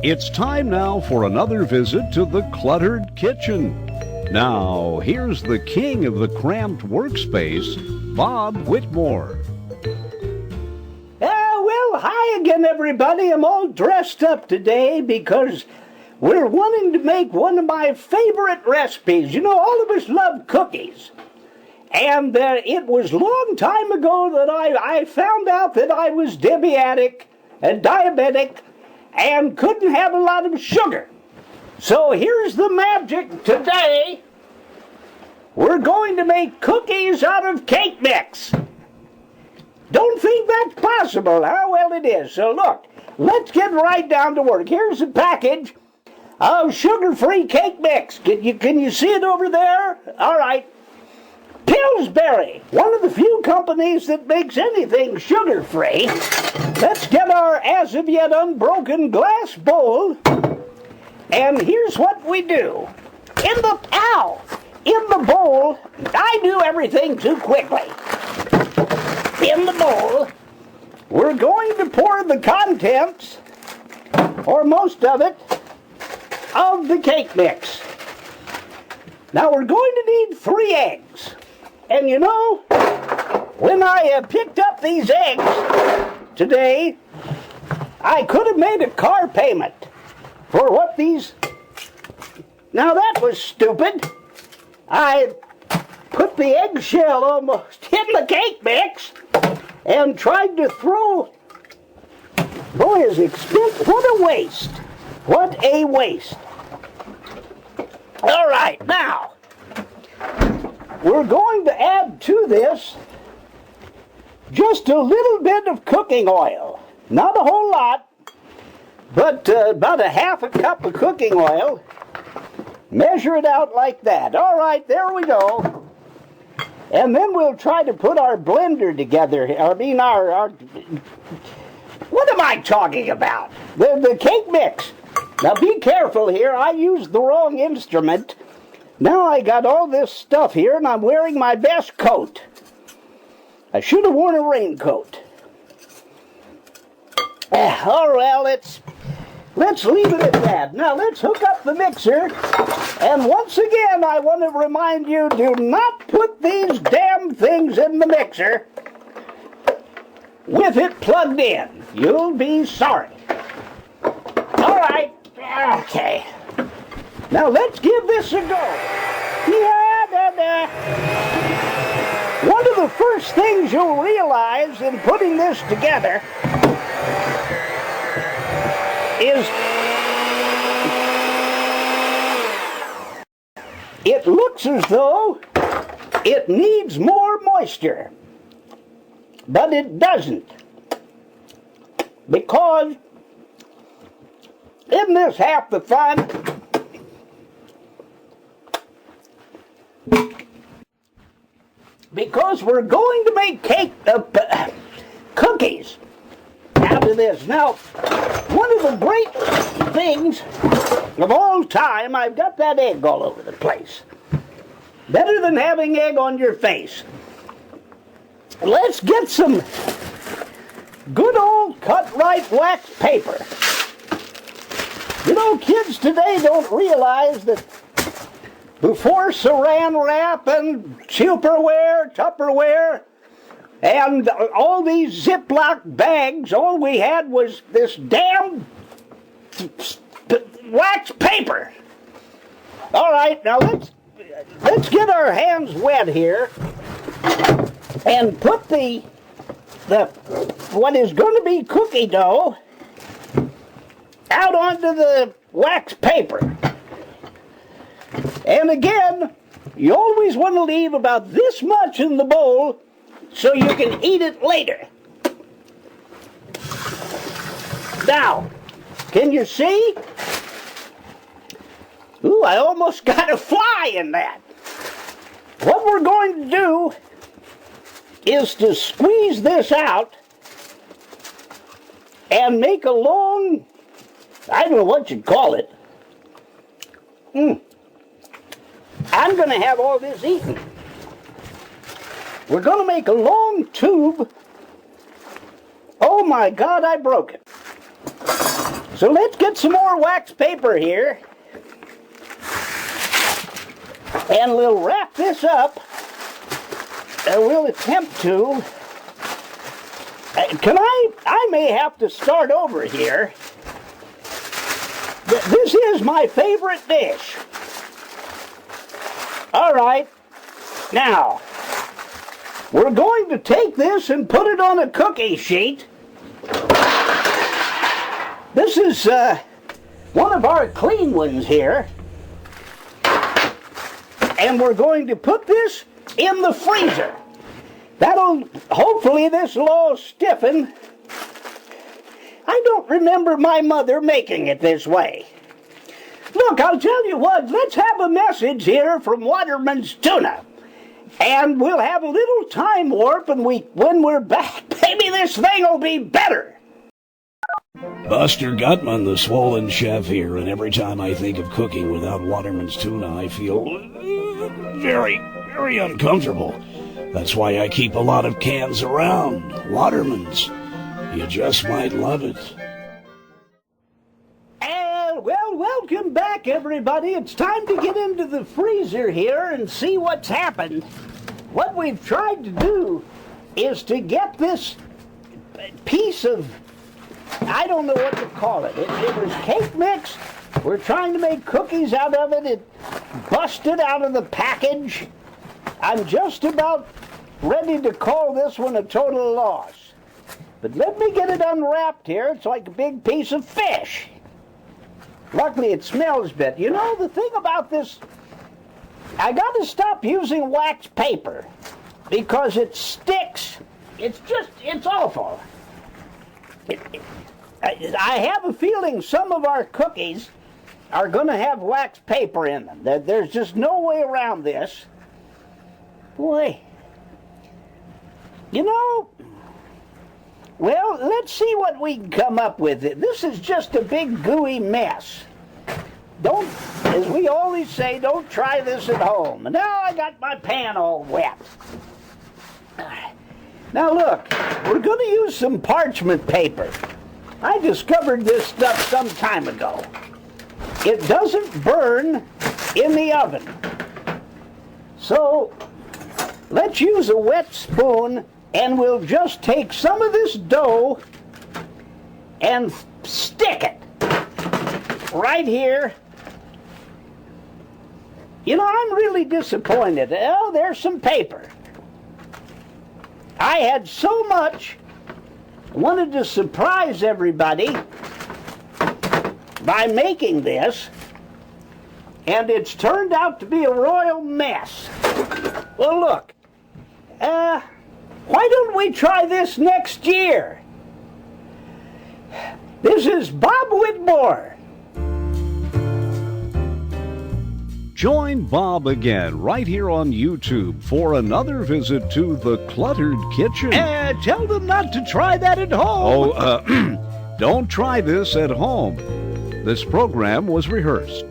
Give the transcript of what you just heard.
It's time now for another visit to the cluttered kitchen. Now, here's the king of the cramped workspace, Bob Whitmore. Well, hi again, everybody. I'm all dressed up today because we're wanting to make one of my favorite recipes. You know, all of us love cookies. And it was a long time ago that I found out that I was diabetic and couldn't have a lot of sugar. So here's the magic today. We're going to make cookies out of cake mix. Don't think that's possible, huh? Well, it is. So look, let's get right down to work. Here's a package of sugar-free cake mix. Can you see it over there? All right. Pillsbury, one of the few companies that makes anything sugar-free. Let's get our as-of-yet unbroken glass bowl. And here's what we do. In the bowl, I do everything too quickly. In the bowl, we're going to pour the contents, or most of it, of the cake mix. Now we're going to need 3 eggs. And you know, when I picked up these eggs today, I could have made a car payment for what these... Now that was stupid. I put the eggshell almost in the cake mix and tried to throw... Boy, is expensive. What a waste. What a waste. All right, now, we're going to add to this just a little bit of cooking oil. Not a whole lot, but about a half a cup of cooking oil. Measure it out like that. All right, there we go. And then we'll try to put our blender together. Our what am I talking about? The cake mix. Now be careful here. I used the wrong instrument. Now I got all this stuff here, and I'm wearing my best coat. I should have worn a raincoat. All right, let's leave it at that. Now let's hook up the mixer. And once again, I want to remind you, do not put these damn things in the mixer with it plugged in. You'll be sorry. All right. Okay. Now let's give this a go. One of the first things you'll realize in putting this together is it looks as though it needs more moisture, but it doesn't, because isn't this half the fun? Because we're going to make cookies out of this. Now, one of the great things of all time, I've got that egg all over the place. Better than having egg on your face. Let's get some good old cut-right wax paper. You know, kids today don't realize that before saran wrap and Tupperware, and all these Ziploc bags, all we had was this damn wax paper. All right, now let's get our hands wet here and put the what is going to be cookie dough out onto the wax paper. And again, you always want to leave about this much in the bowl so you can eat it later. Now, can you see? Ooh, I almost got a fly in that. What we're going to do is to squeeze this out and make a long, I don't know what you'd call it. I'm going to have all this eaten. We're going to make a long tube. Oh my God, I broke it. So let's get some more wax paper here. And we'll wrap this up. And we'll attempt to. I may have to start over here. This is my favorite dish. All right. Now, we're going to take this and put it on a cookie sheet. This is one of our clean ones here. And we're going to put this in the freezer. Hopefully this will all stiffen. I don't remember my mother making it this way. Look, I'll tell you what, let's have a message here from Waterman's Tuna. And we'll have a little time warp, and when we're back, maybe this thing will be better. Buster Gutman, the swollen chef here, and every time I think of cooking without Waterman's Tuna, I feel very, very uncomfortable. That's why I keep a lot of cans around. Waterman's. You just might love it. Well, welcome back, everybody. It's time to get into the freezer here and see what's happened. What we've tried to do is to get this piece of, I don't know what to call it. It was cake mix. We're trying to make cookies out of it. It busted out of the package. I'm just about ready to call this one a total loss. But let me get it unwrapped here. It's like a big piece of fish. Luckily, it smells bad. You know, the thing about this, I got to stop using wax paper because it sticks. It's awful. I have a feeling some of our cookies are going to have wax paper in them. There's just no way around this. Boy, you know, well, let's see what we can come up with. This is just a big gooey mess. As we always say, don't try this at home. And now I got my pan all wet. Now look, we're going to use some parchment paper. I discovered this stuff some time ago. It doesn't burn in the oven. So let's use a wet spoon, and we'll just take some of this dough and stick it right here. You know, I'm really disappointed. Oh, there's some paper. I had so much, wanted to surprise everybody by making this, and it's turned out to be a royal mess. Well, look, why don't we try this next year? This is Bob Whitmore. Join Bob again right here on YouTube for another visit to the Cluttered Kitchen. Tell them not to try that at home. Don't try this at home. This program was rehearsed.